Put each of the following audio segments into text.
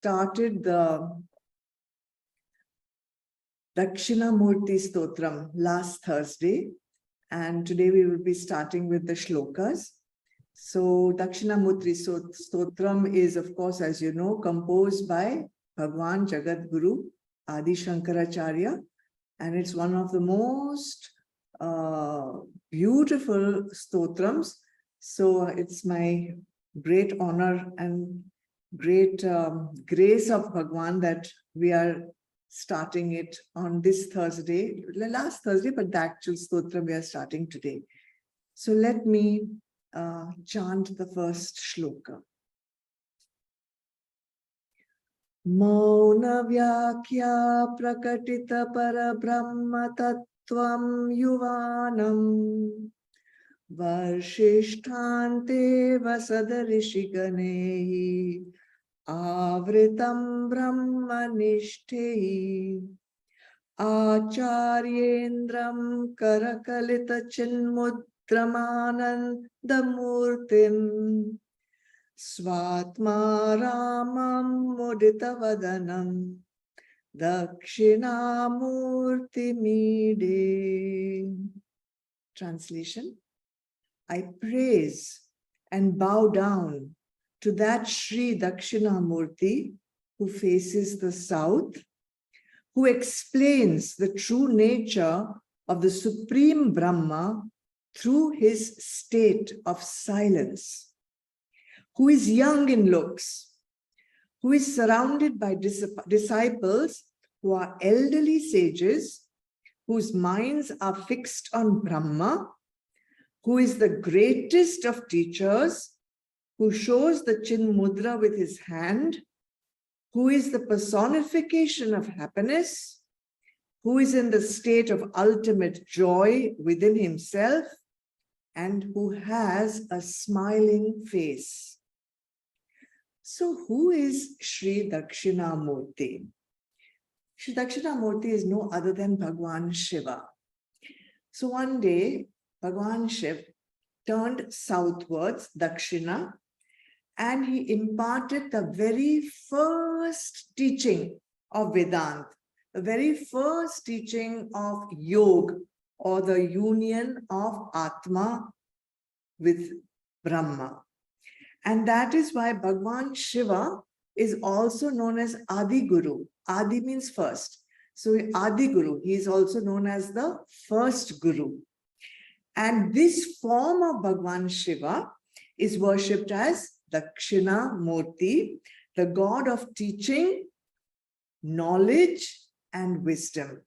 started the Dakshinamurti Stotram last Thursday, and today we will be starting with the shlokas. So Dakshinamurti Stotram is, of course, as you know, composed by Bhagwan Jagat Guru Adi Shankaracharya, and it's one of the most beautiful stotrams. So it's my great honor and great grace of Bhagwan that we are starting it on this Thursday, last Thursday, but the actual stotram we are starting today. So let me chant the first shloka. Mauna vyakya prakatita parabrahma tattvam yuvanam varshishthante vasadarishikanehi avritam brahma nishtehi acharyendram karakalita chinmudramanandamurtim Svatma Ramam Muditavadanam Dakshinamurti Mide. Translation: I praise and bow down to that Shri Dakshinamurti who faces the south, who explains the true nature of the Supreme Brahma through his state of silence, who is young in looks, who is surrounded by disciples who are elderly sages, whose minds are fixed on Brahma, who is the greatest of teachers, who shows the Chinmudra with his hand, who is the personification of happiness, who is in the state of ultimate joy within himself, and who has a smiling face. So who is Shri Dakshinamurti? Shri Dakshinamurti is no other than Bhagwan Shiva. So one day, Bhagwan Shiva turned southwards, Dakshina, and he imparted the very first teaching of Vedanta, the very first teaching of Yoga, or the union of Atma with Brahma. And that is why Bhagwan Shiva is also known as Adi Guru. Adi means first. So Adi Guru, he is also known as the first Guru. And this form of Bhagwan Shiva is worshipped as Dakshinamurti, the god of teaching, knowledge, and wisdom.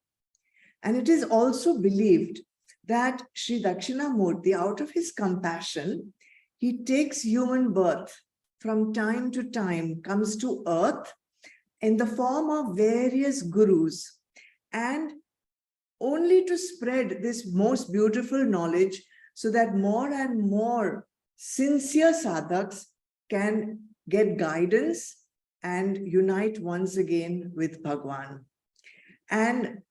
And it is also believed that Shri Dakshinamurti, out of his compassion, he takes human birth from time to time, comes to earth in the form of various gurus, and only to spread this most beautiful knowledge so that more and more sincere sadhaks can get guidance and unite once again with Bhagwan. And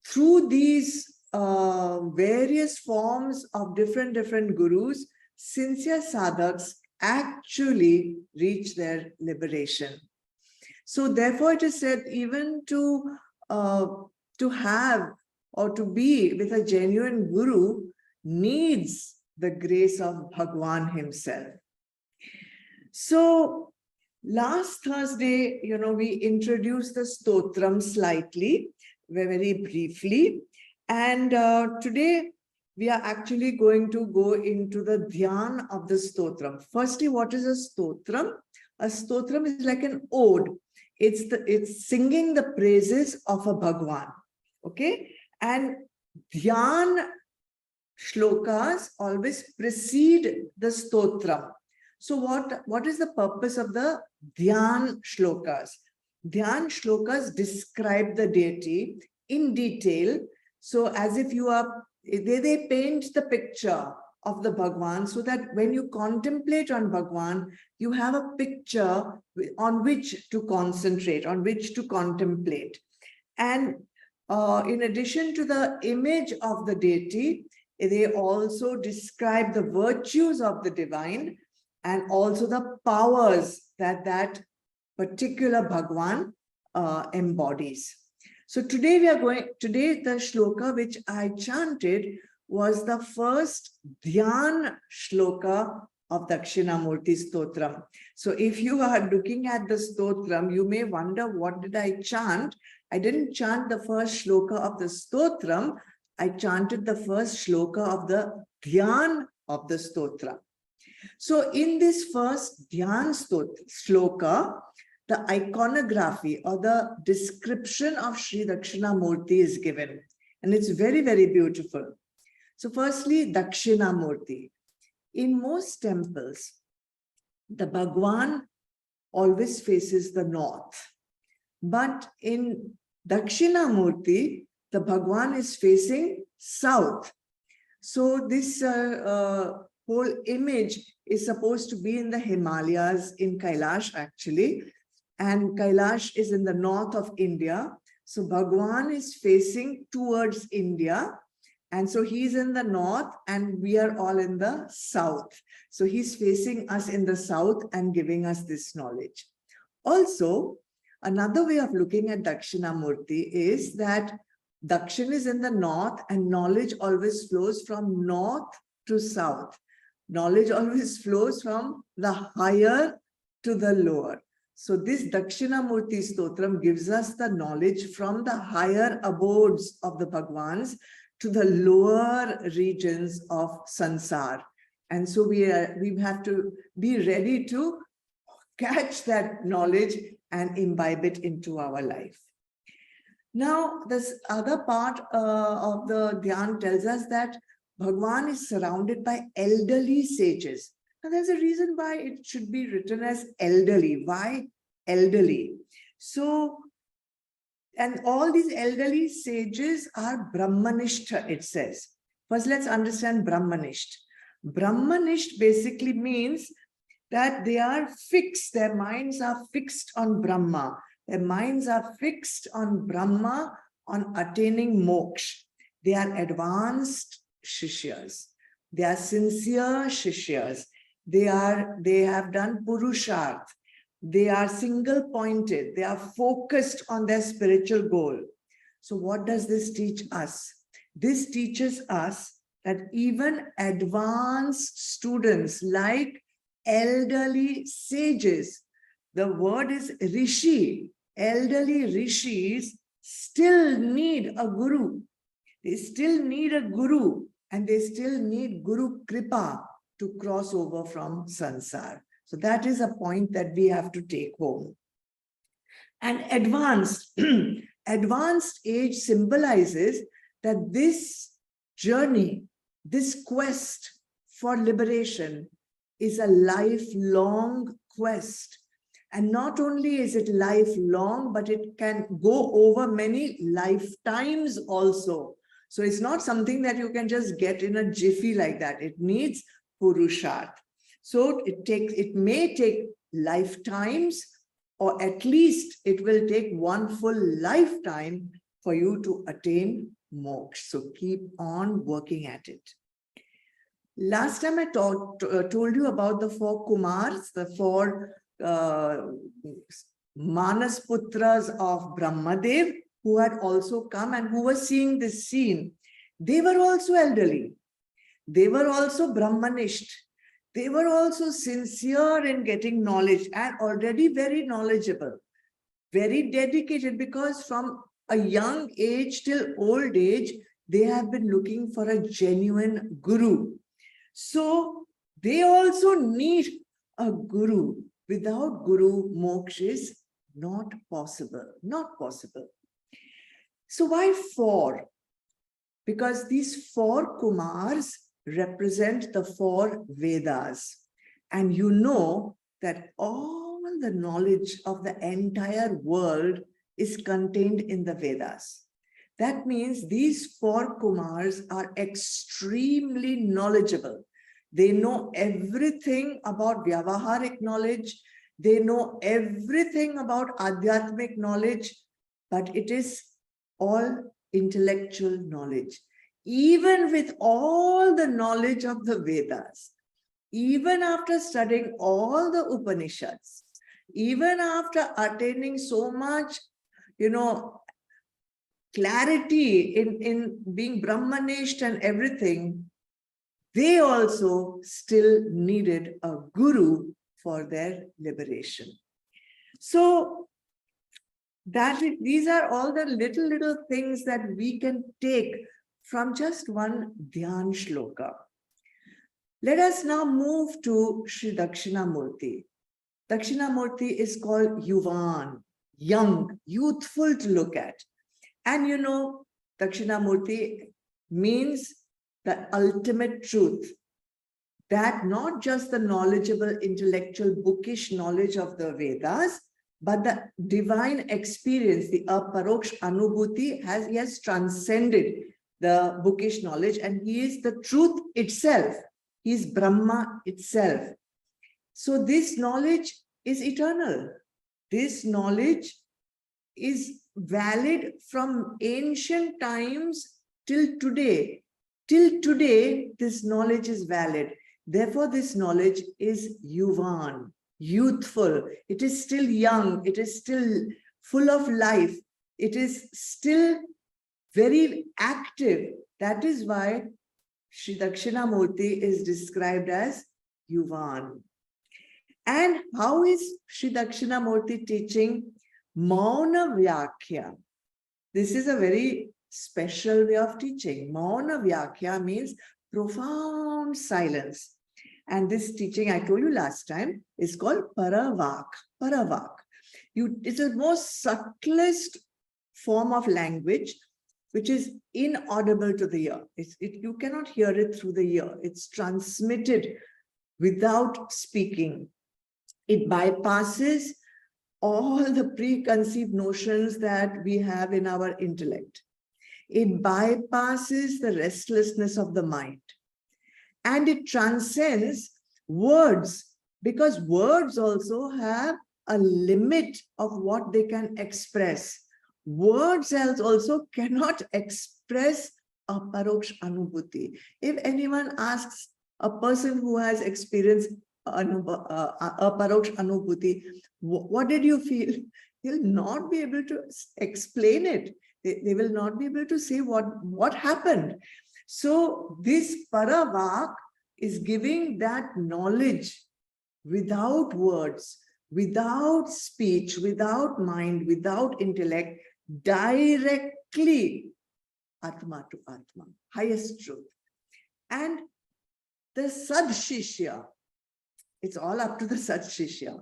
through these various forms of different gurus, sincere sadhaks actually reach their liberation. So therefore it is said, even to have or to be with a genuine guru needs the grace of Bhagwan himself. So last Thursday, we introduced the stotram slightly, very briefly, and today we are actually going to go into the dhyan of the stotram. Firstly, what is a stotram? A stotram is like an ode. It's singing the praises of a Bhagwan. Okay? And dhyan shlokas always precede the stotram. So what is the purpose of the dhyan shlokas? Dhyan shlokas describe the deity in detail. So as if you are, they paint the picture of the Bhagwan so that when you contemplate on Bhagwan, you have a picture on which to concentrate, on which to contemplate. And in addition to the image of the deity, they also describe the virtues of the divine and also the powers that particular Bhagwan embodies. So today the shloka which I chanted was the first Dhyan Shloka of Dakshinamurti Stotram. So if you are looking at the Stotram, you may wonder, what did I chant? I didn't chant the first shloka of the Stotram. I chanted the first shloka of the Dhyan of the Stotra. So in this first Dhyan shloka, the iconography or the description of Shri Dakshinamurti is given. And it's very, very beautiful. So firstly, Dakshinamurti. In most temples, the Bhagwan always faces the north. But in Dakshinamurti, the Bhagwan is facing south. So this whole image is supposed to be in the Himalayas, in Kailash actually. And Kailash is in the north of India. So Bhagwan is facing towards India. And so he's in the north and we are all in the south. So he's facing us in the south and giving us this knowledge. Also, another way of looking at Dakshinamurti is that Dakshin is in the north and knowledge always flows from north to south. Knowledge always flows from the higher to the lower. So this Dakshinamurti Stotram gives us the knowledge from the higher abodes of the Bhagwans to the lower regions of Sansar. And so we have to be ready to catch that knowledge and imbibe it into our life. Now, this other part of the Dhyan tells us that Bhagwan is surrounded by elderly sages. Now, there's a reason why it should be written as elderly. Why elderly? So, and all these elderly sages are Brahmanishta, it says. First, let's understand Brahmanishta. Brahmanishta basically means that they are fixed, their minds are fixed on Brahma. Their minds are fixed on Brahma, on attaining moksha. They are advanced Shishyas. They are sincere Shishyas. They have done Purusharth. They are single-pointed. They are focused on their spiritual goal. So what does this teach us? This teaches us that even advanced students like elderly sages, the word is Rishi, elderly Rishis still need a guru. They still need a guru and they still need Guru Kripa to cross over from Sansar. So that is a point that we have to take home. And advanced, advanced age symbolizes that this journey, this quest for liberation is a lifelong quest. And not only is it lifelong, but it can go over many lifetimes also. So it's not something that you can just get in a jiffy like that. It needs Purusharth. So it may take lifetimes, or at least it will take one full lifetime for you to attain moksha. So keep on working at it. Last time I told you about the four Kumars, the four Manas Putras of Brahmadev, who had also come and who were seeing this scene. They were also elderly. They were also Brahmanisht. They were also sincere in getting knowledge and already very knowledgeable, very dedicated, because from a young age till old age, they have been looking for a genuine guru. So they also need a guru. Without guru, moksha is not possible, not possible. So why four? Because these four Kumars represent the four Vedas. And you know that all the knowledge of the entire world is contained in the Vedas. That means these four Kumars are extremely knowledgeable. They know everything about Vyavaharik knowledge. They know everything about Adhyatmic knowledge, but it is all intellectual knowledge. Even with all the knowledge of the Vedas, even after studying all the Upanishads, even after attaining so much, clarity in being Brahmanisht and everything, they also still needed a guru for their liberation. So these are all the little things that we can take from just one Dhyan Shloka. Let us now move to Shri Dakshinamurti. Dakshinamurti is called Yuvan, young, youthful to look at. And Dakshinamurti means the ultimate truth, that not just the knowledgeable, intellectual, bookish knowledge of the Vedas, but the divine experience, the aparoksh anubhuti, he has transcended the bookish knowledge, and he is the truth itself. He is Brahma itself. So this knowledge is eternal. This knowledge is valid from ancient times till today. Till today, this knowledge is valid. Therefore, this knowledge is Yuvan, youthful. It is still young. It is still full of life. It is still very active. That is why Shri Dakshinamurti is described as Yuvan. And how is Shri Dakshinamurti teaching? Mauna Vyakhya. This is a very special way of teaching. Mauna Vyakhya means profound silence. And this teaching, I told you last time, is called Paravak. Paravak. It's the most subtlest form of language which is inaudible to the ear. You cannot hear it through the ear. It's transmitted without speaking. It bypasses all the preconceived notions that we have in our intellect. It bypasses the restlessness of the mind. And it transcends words, because words also have a limit of what they can express. Words also cannot express aparoksh anubhuti. If anyone asks a person who has experienced aparoksh anubhuti, what did you feel? He'll not be able to explain it. They will not be able to say what happened. So this paravak is giving that knowledge without words, without speech, without mind, without intellect, directly Atma to Atma, highest truth. And the Sad Shishya, it's all up to the Sad Shishya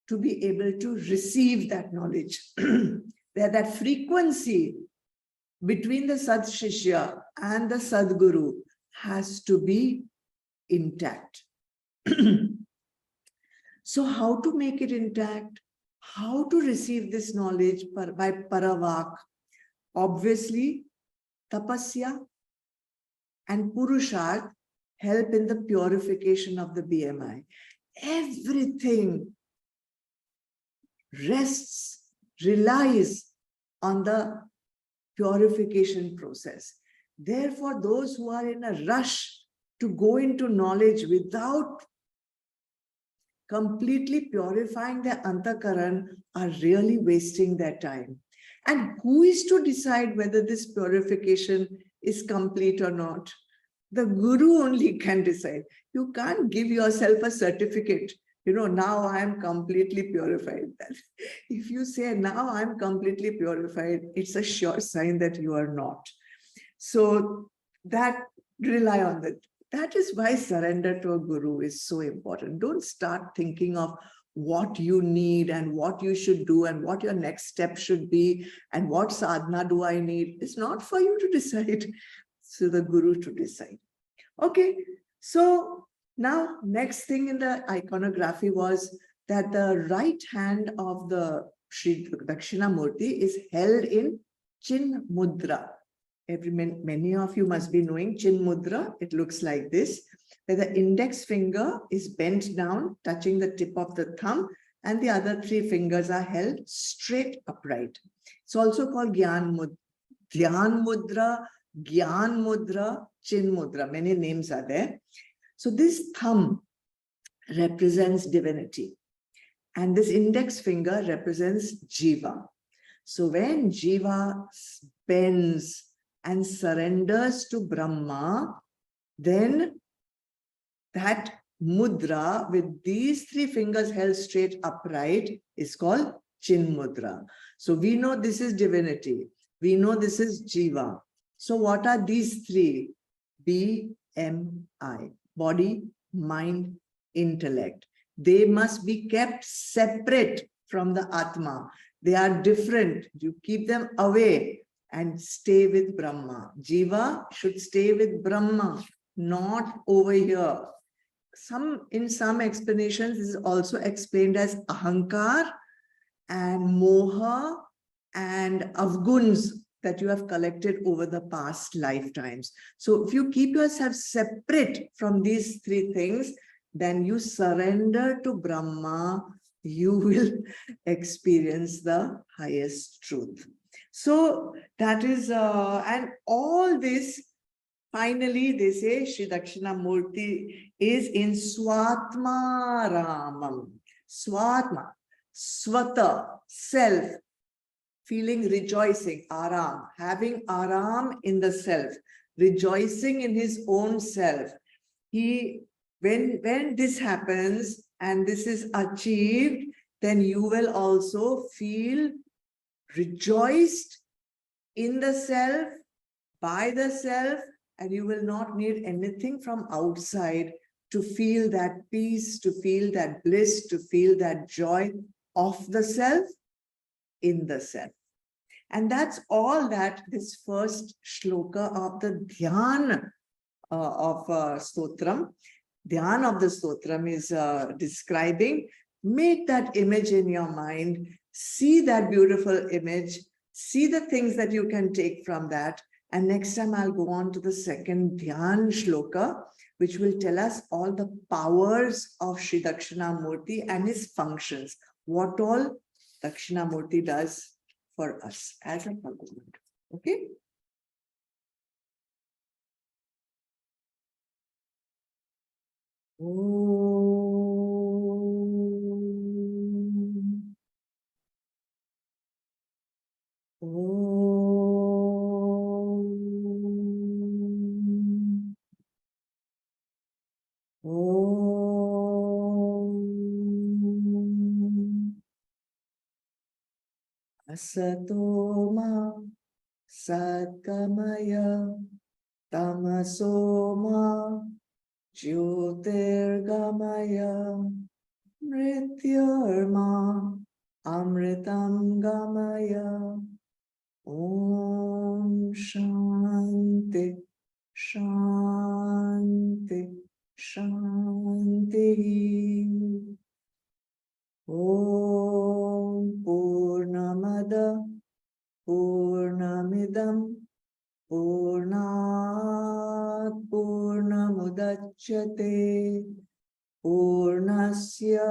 to be able to receive that knowledge. That frequency between the Sad Shishya and the Sadguru has to be intact. So how to make it intact? How to receive this knowledge by Paravak? Obviously, Tapasya and Purusharth help in the purification of the BMI. Everything relies on the purification process. Therefore, those who are in a rush to go into knowledge without completely purifying their antakaran are really wasting their time. And who is to decide whether this purification is complete or not? The Guru only can decide. You can't give yourself a certificate. Now I am completely purified. If you say, now I'm completely purified, it's a sure sign that you are not. So that, rely on that. That is why surrender to a Guru is so important. Don't start thinking of what you need and what you should do and what your next step should be and what sadhana do I need. It's not for you to decide. So the Guru to decide. Okay, so now next thing in the iconography was that the right hand of the Shri Dakshinamurti is held in Chin Mudra. Many of you must be knowing Chin Mudra. It looks like this, where the index finger is bent down, touching the tip of the thumb, and the other three fingers are held straight upright. It's also called Dhyan Mudra, Gyan Mudra, Chin Mudra. Many names are there. So this thumb represents divinity. And this index finger represents Jiva. So when Jiva bends and surrenders to Brahma, then that mudra with these three fingers held straight upright is called Chin Mudra. So we know this is divinity. We know this is Jiva. So what are these three? BMI, body, mind, intellect. They must be kept separate from the Atma. They are different. You keep them away and stay with Brahma. Jiva should stay with Brahma, not over here. In some explanations, this is also explained as ahankar and moha and avguns that you have collected over the past lifetimes. So if you keep yourself separate from these three things, then you surrender to Brahma, you will experience the highest truth. So that is, and all this, finally, they say Shri Dakshinamurti is in Swatma Ramam. Swatma, Swata, self, feeling rejoicing, aram, having aram in the self, rejoicing in his own self. When this happens and this is achieved, then you will also feel rejoiced in the self, by the self, and you will not need anything from outside to feel that peace, to feel that bliss, to feel that joy of the self in the self. And that's all that this first shloka of the Dhyan of Stotram, Dhyan of the Stotram is describing. Make that image in your mind, see that beautiful image, see the things that you can take from that. And next time I'll go on to the second Dhyan shloka, which will tell us all the powers of Shri Dakshinamurti and his functions, what all Dakshinamurti does for us as a Bhagavan. Okay? Om. Om. Om. Asatoma Satkamaya Tamasoma Jyotirgamaya Mrityurma Amritam Gamaya. Om Shanti Shanti Shanti. Om Purnamada Purnamidam Purnat Purnamudachyate Purnasya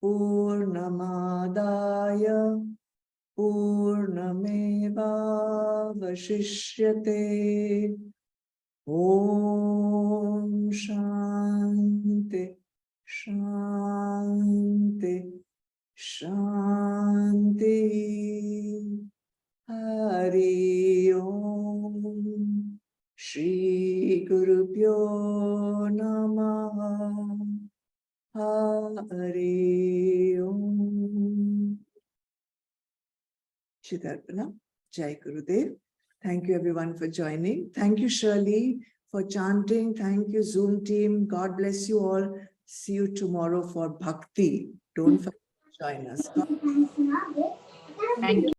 Purnamadaya Purnameva Vashishyate. Om Shanti Shanti Shanti. Hari Om. Shri Guru Pyo Namaha. Hari Om. Shidarpana. Jai Gurudev. Thank you everyone for joining. Thank you Shirley for chanting. Thank you Zoom team. God bless you all. See you tomorrow for Bhakti. Don't forget to join us. Thank you.